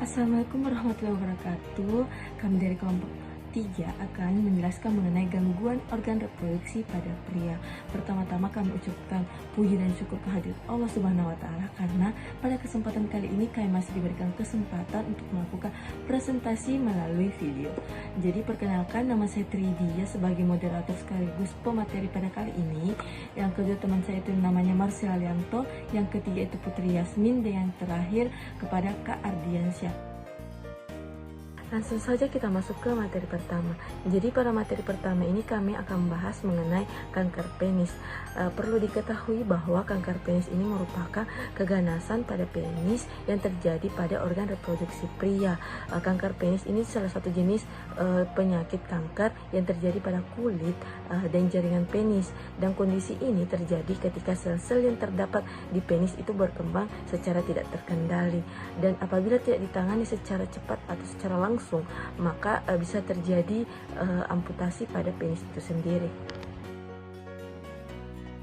Assalamualaikum warahmatullahi wabarakatuh. Kami dari kelompok 3 akan menjelaskan mengenai gangguan organ reproduksi pada pria. Pertama-tama kami ucapkan puji dan syukur kehadirat Allah Subhanahu wa taala karena pada kesempatan kali ini kami masih diberikan kesempatan untuk melakukan presentasi melalui video. Jadi perkenalkan, nama saya Tridia sebagai moderator sekaligus pemateri pada kali ini. Yang kedua teman saya itu namanya Marcel Alianto, yang ketiga itu Putri Yasmin, dan yang terakhir kepada Kak Ardiansyah. Langsung saja kita masuk ke materi pertama. Jadi pada materi pertama ini kami akan membahas mengenai kanker penis. Perlu diketahui bahwa kanker penis ini merupakan keganasan pada penis yang terjadi pada organ reproduksi pria. Kanker penis ini salah satu jenis penyakit kanker yang terjadi pada kulit dan jaringan penis. Dan kondisi ini terjadi ketika sel-sel yang terdapat di penis itu berkembang secara tidak terkendali. Dan apabila tidak ditangani secara cepat atau secara langsung, maka bisa terjadi amputasi pada penis itu sendiri.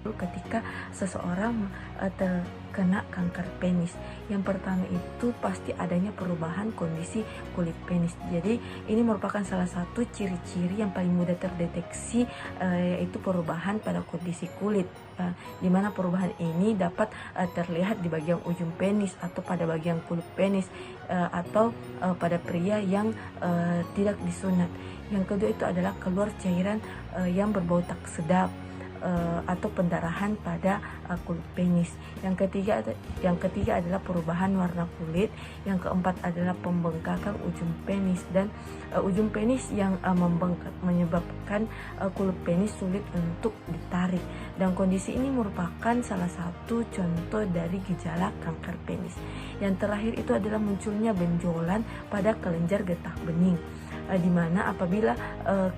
Ketika seseorang terkena kanker penis, yang pertama itu pasti adanya perubahan kondisi kulit penis. Jadi ini merupakan salah satu ciri-ciri yang paling mudah terdeteksi, yaitu perubahan pada kondisi kulit, di mana perubahan ini dapat terlihat di bagian ujung penis atau pada bagian kulit penis, atau pada pria yang tidak disunat. Yang kedua itu adalah keluar cairan yang berbau tak sedap atau pendarahan pada kulit penis. Yang ketiga adalah perubahan warna kulit. Yang keempat adalah pembengkakan ujung penis, dan ujung penis yang membengkak menyebabkan kulit penis sulit untuk ditarik. Dan kondisi ini merupakan salah satu contoh dari gejala kanker penis. Yang terakhir itu adalah munculnya benjolan pada kelenjar getah bening, di mana apabila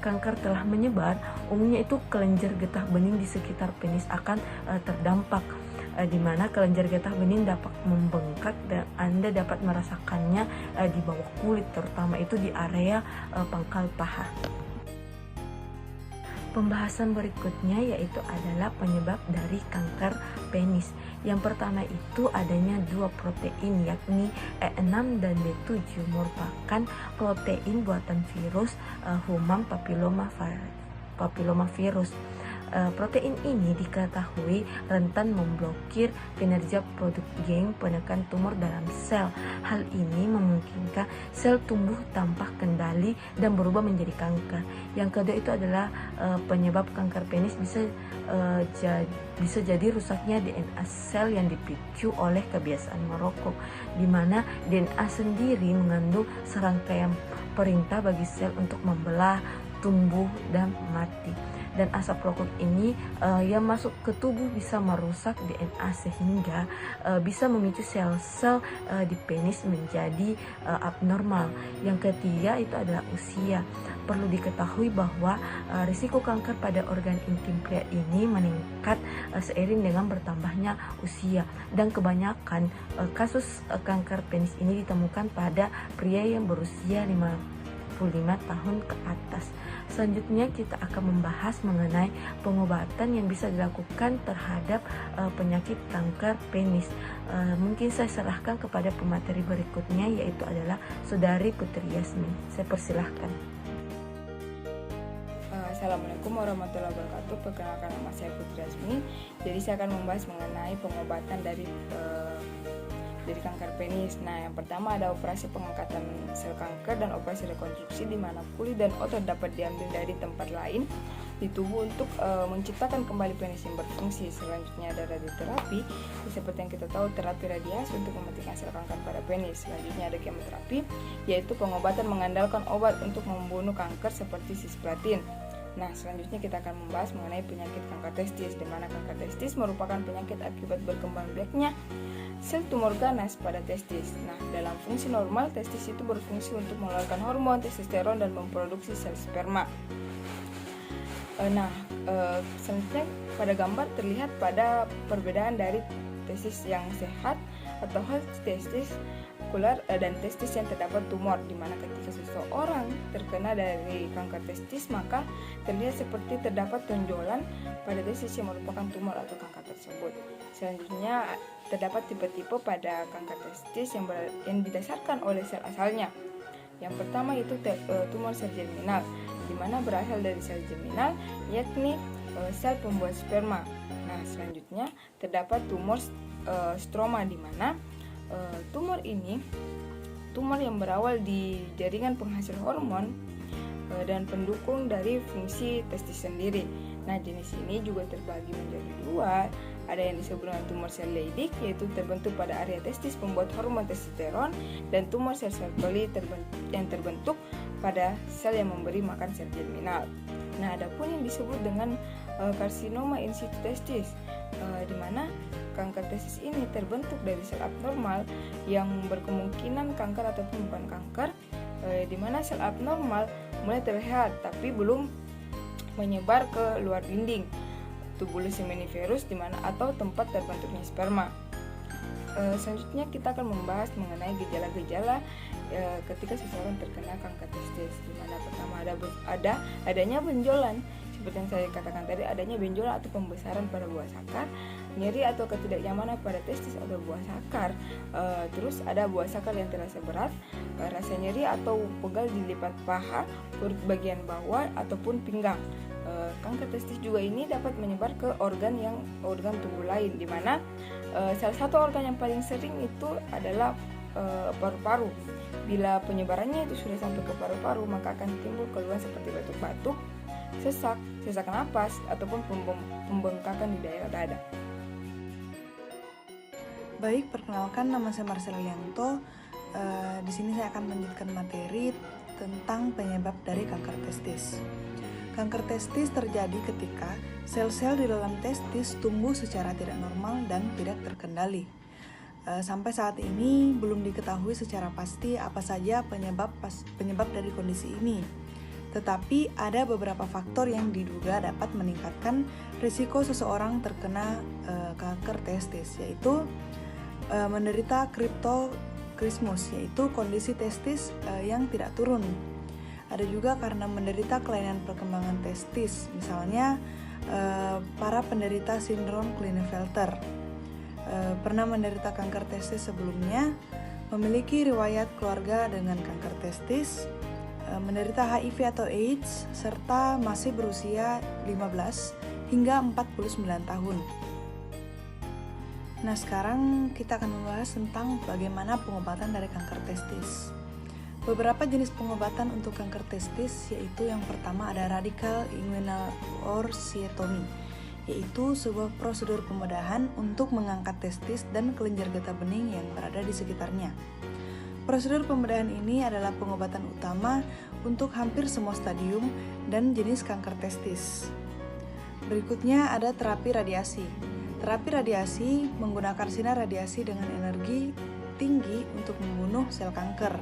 kanker telah menyebar, umumnya itu kelenjar getah bening di sekitar penis akan terdampak, di mana kelenjar getah bening dapat membengkak dan Anda dapat merasakannya di bawah kulit, terutama itu di area pangkal paha. Pembahasan berikutnya yaitu adalah penyebab dari kanker penis. Yang pertama itu adanya dua protein, yakni E6 dan B7, merupakan protein buatan virus human papillomavirus. Protein ini diketahui rentan memblokir kinerja produk gen penekan tumor dalam sel. Hal ini memungkinkan sel tumbuh tanpa kendali dan berubah menjadi kanker. Yang kedua itu adalah penyebab kanker penis bisa jadi rusaknya DNA sel yang dipicu oleh kebiasaan merokok, di mana DNA sendiri mengandung serangkaian perintah bagi sel untuk membelah, tumbuh, dan mati. Dan asap rokok ini yang masuk ke tubuh bisa merusak DNA sehingga bisa memicu sel-sel di penis menjadi abnormal. Yang ketiga itu adalah usia. Perlu diketahui bahwa risiko kanker pada organ intim pria ini meningkat seiring dengan bertambahnya usia, dan kebanyakan kasus kanker penis ini ditemukan pada pria yang berusia 55 tahun ke atas. Selanjutnya kita akan membahas mengenai pengobatan yang bisa dilakukan terhadap penyakit kanker penis. Mungkin saya serahkan kepada pemateri berikutnya, yaitu adalah Saudari Putri Yasmin. Saya persilahkan. Assalamualaikum warahmatullahi wabarakatuh. Perkenalkan, nama saya Putri Yasmin. Jadi saya akan membahas mengenai pengobatan dari kanker penis. Nah, yang pertama ada operasi pengangkatan sel kanker dan operasi rekonstruksi, di mana kulit dan otot dapat diambil dari tempat lain di tubuh untuk menciptakan kembali penis yang berfungsi. Selanjutnya ada radioterapi. Seperti yang kita tahu, terapi radiasi untuk mematikan sel kanker pada penis. Selanjutnya ada kemoterapi, yaitu pengobatan mengandalkan obat untuk membunuh kanker seperti cisplatin. Nah, selanjutnya kita akan membahas mengenai penyakit kanker testis, di mana kanker testis merupakan penyakit akibat berkembang biaknya sel tumor ganas pada testis. Nah, dalam fungsi normal, testis itu berfungsi untuk mengeluarkan hormon testosteron dan memproduksi sel sperma. Selanjutnya pada gambar terlihat pada perbedaan dari testis yang sehat atau healthy testis testikulaar dan testis yang terdapat tumor, di mana ketika seseorang terkena dari kanker testis maka terlihat seperti terdapat tonjolan pada testis yang merupakan tumor atau kanker tersebut. Selanjutnya terdapat tipe-tipe pada kanker testis yang didasarkan oleh sel asalnya. Yang pertama itu tumor sel germinal, di mana berasal dari sel germinal, yakni sel pembuat sperma. Nah, selanjutnya terdapat tumor stroma, di mana tumor ini tumor yang berawal di jaringan penghasil hormon dan pendukung dari fungsi testis sendiri. Nah, jenis ini juga terbagi menjadi dua. Ada yang disebut dengan tumor sel Leydig, yaitu terbentuk pada area testis pembuat hormon testosteron, dan tumor sel Sertoli yang terbentuk pada sel yang memberi makan sel germinal. Nah, ada pun yang disebut dengan karsinoma in situ testis, di mana kanker testis ini terbentuk dari sel abnormal yang berkemungkinan kanker ataupun bukan kanker, di mana sel abnormal mulai terlihat tapi belum menyebar ke luar dinding tubulus seminiferus, di mana atau tempat terbentuknya sperma. Selanjutnya kita akan membahas mengenai gejala-gejala ketika seseorang terkena kanker testis, di mana pertama adanya benjolan, seperti yang saya katakan tadi, adanya benjolan atau pembesaran pada buah sakar, nyeri atau ketidaknyamanan pada testis atau buah sakar. Terus ada buah sakar yang terasa berat, rasa nyeri atau pegal di lipat paha, perut bagian bawah ataupun pinggang. Kanker testis juga ini dapat menyebar ke organ tubuh lain, di mana salah satu organ yang paling sering itu adalah paru-paru. Bila penyebarannya itu sudah sampai ke paru-paru, maka akan timbul keluhan seperti batuk-batuk, sesak napas, ataupun pembengkakan di daerah dada. Baik, perkenalkan, nama saya Marcella Lianto. Di sini saya akan melanjutkan materi tentang penyebab dari kanker testis. Kanker testis terjadi ketika sel-sel di dalam testis tumbuh secara tidak normal dan tidak terkendali. Sampai saat ini belum diketahui secara pasti apa saja penyebab dari kondisi ini. Tetapi ada beberapa faktor yang diduga dapat meningkatkan risiko seseorang terkena kanker testis, yaitu menderita cryptorchidismus, yaitu kondisi testis yang tidak turun. Ada juga karena menderita kelainan perkembangan testis, misalnya para penderita sindrom Klinefelter, pernah menderita kanker testis sebelumnya, memiliki riwayat keluarga dengan kanker testis, menderita HIV atau AIDS, serta masih berusia 15 hingga 49 tahun. Nah, sekarang kita akan membahas tentang bagaimana pengobatan dari kanker testis. Beberapa jenis pengobatan untuk kanker testis, yaitu yang pertama ada radical inguinal orchiectomy, yaitu sebuah prosedur pembedahan untuk mengangkat testis dan kelenjar getah bening yang berada di sekitarnya. Prosedur pembedahan ini adalah pengobatan utama untuk hampir semua stadium dan jenis kanker testis. Berikutnya ada terapi radiasi. Terapi radiasi menggunakan sinar radiasi dengan energi tinggi untuk membunuh sel kanker.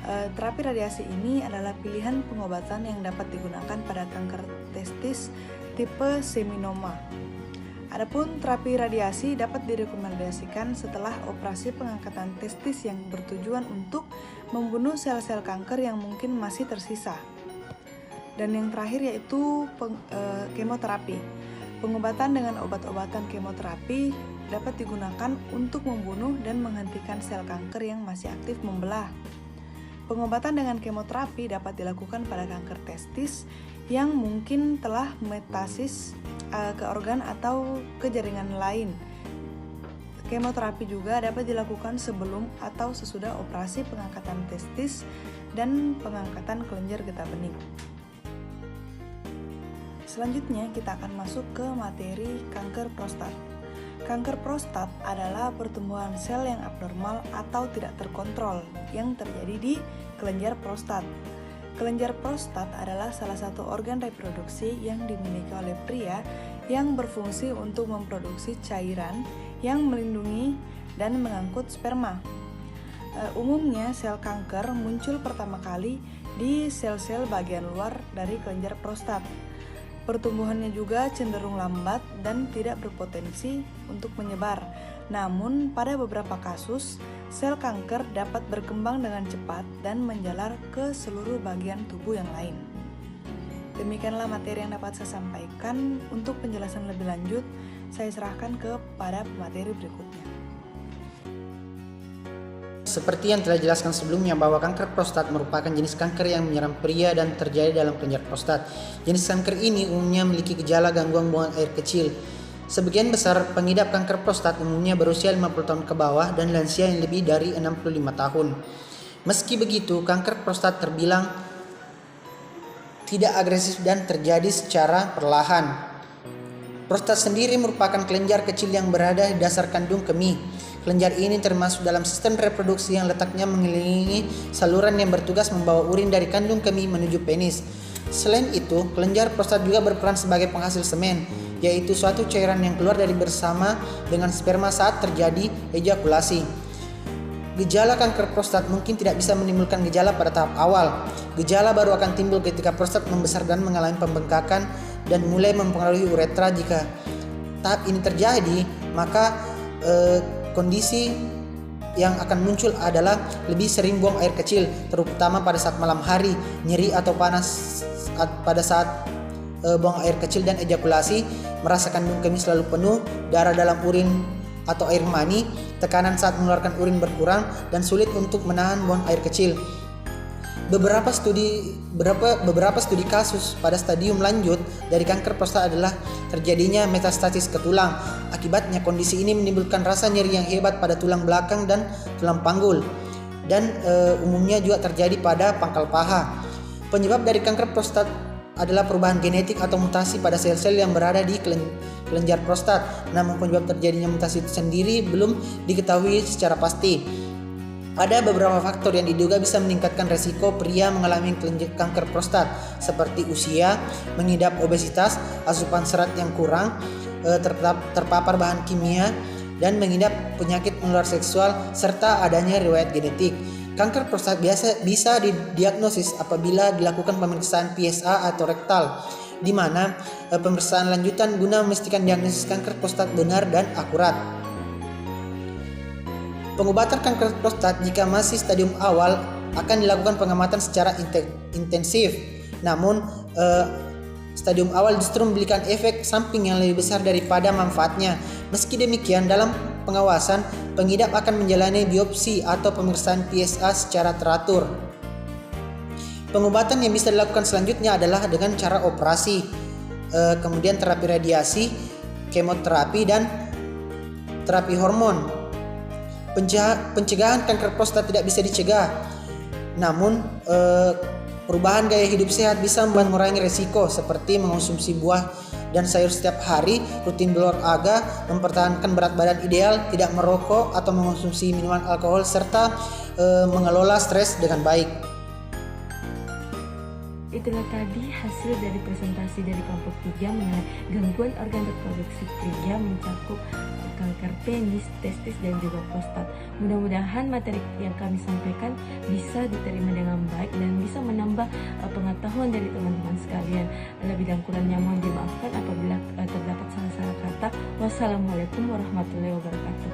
Terapi radiasi ini adalah pilihan pengobatan yang dapat digunakan pada kanker testis tipe seminoma. Adapun terapi radiasi dapat direkomendasikan setelah operasi pengangkatan testis yang bertujuan untuk membunuh sel-sel kanker yang mungkin masih tersisa. Dan yang terakhir yaitu kemoterapi. Pengobatan dengan obat-obatan kemoterapi dapat digunakan untuk membunuh dan menghentikan sel kanker yang masih aktif membelah. Pengobatan dengan kemoterapi dapat dilakukan pada kanker testis yang mungkin telah metastasis ke organ atau ke jaringan lain. Kemoterapi juga dapat dilakukan sebelum atau sesudah operasi pengangkatan testis dan pengangkatan kelenjar getah bening. Selanjutnya kita akan masuk ke materi kanker prostat. Kanker prostat adalah pertumbuhan sel yang abnormal atau tidak terkontrol yang terjadi di kelenjar prostat. Kelenjar prostat adalah salah satu organ reproduksi yang dimiliki oleh pria yang berfungsi untuk memproduksi cairan yang melindungi dan mengangkut sperma. Umumnya sel kanker muncul pertama kali di sel-sel bagian luar dari kelenjar prostat. Pertumbuhannya juga cenderung lambat dan tidak berpotensi untuk menyebar. Namun, pada beberapa kasus, sel kanker dapat berkembang dengan cepat dan menjalar ke seluruh bagian tubuh yang lain. Demikianlah materi yang dapat saya sampaikan. Untuk penjelasan lebih lanjut, saya serahkan kepada pemateri berikutnya. Seperti yang telah dijelaskan sebelumnya bahwa kanker prostat merupakan jenis kanker yang menyerang pria dan terjadi dalam kelenjar prostat. Jenis kanker ini umumnya memiliki gejala gangguan buang air kecil. Sebagian besar pengidap kanker prostat umumnya berusia 50 tahun ke bawah dan lansia yang lebih dari 65 tahun. Meski begitu, kanker prostat terbilang tidak agresif dan terjadi secara perlahan. Prostat sendiri merupakan kelenjar kecil yang berada di dasar kandung kemih. Kelenjar ini termasuk dalam sistem reproduksi yang letaknya mengelilingi saluran yang bertugas membawa urin dari kandung kemih menuju penis. Selain itu, kelenjar prostat juga berperan sebagai penghasil semen, yaitu suatu cairan yang keluar dari bersama dengan sperma saat terjadi ejakulasi. Gejala kanker prostat mungkin tidak bisa menimbulkan gejala pada tahap awal. Gejala baru akan timbul ketika prostat membesar dan mengalami pembengkakan dan mulai mempengaruhi uretra. Jika tahap ini terjadi, maka kondisi yang akan muncul adalah lebih sering buang air kecil, terutama pada saat malam hari, nyeri atau panas pada saat buang air kecil dan ejakulasi, merasa kandung kemih selalu penuh, darah dalam urin atau air mani, tekanan saat mengeluarkan urin berkurang, dan sulit untuk menahan buang air kecil. Beberapa studi kasus pada stadium lanjut dari kanker prostat adalah terjadinya metastasis ke tulang. Akibatnya kondisi ini menimbulkan rasa nyeri yang hebat pada tulang belakang dan tulang panggul, dan umumnya juga terjadi pada pangkal paha. Penyebab dari kanker prostat adalah perubahan genetik atau mutasi pada sel-sel yang berada di kelenjar prostat. Namun penyebab terjadinya mutasi itu sendiri belum diketahui secara pasti. Ada beberapa faktor yang diduga bisa meningkatkan resiko pria mengalami kanker prostat, seperti usia, mengidap obesitas, asupan serat yang kurang, terpapar bahan kimia, dan mengidap penyakit menular seksual, serta adanya riwayat genetik. Kanker prostat bisa didiagnosis apabila dilakukan pemeriksaan PSA atau rektal, di mana pemeriksaan lanjutan guna memastikan diagnosis kanker prostat benar dan akurat. Pengobatan kanker prostat jika masih stadium awal akan dilakukan pengamatan secara intensif. Namun stadium awal justru memberikan efek samping yang lebih besar daripada manfaatnya. Meski demikian, dalam pengawasan, pengidap akan menjalani biopsi atau pemeriksaan PSA secara teratur. Pengobatan yang bisa dilakukan selanjutnya adalah dengan cara operasi, kemudian terapi radiasi, kemoterapi, dan terapi hormon. Pencegahan kanker prostat tidak bisa dicegah, namun perubahan gaya hidup sehat bisa mengurangi resiko, seperti mengonsumsi buah dan sayur setiap hari, rutin berolahraga, mempertahankan berat badan ideal, tidak merokok atau mengonsumsi minuman alkohol, serta mengelola stres dengan baik. Itulah tadi hasil dari presentasi dari kelompok 3 mengenai gangguan organ reproduksi pria mencakup kanker penis, testis, dan juga prostat. Mudah-mudahan materi yang kami sampaikan bisa diterima dengan baik dan bisa menambah pengetahuan dari teman-teman sekalian. Lebih dan kurangnya mohon dimaafkan apabila terdapat salah-salah kata. Wassalamualaikum warahmatullahi wabarakatuh.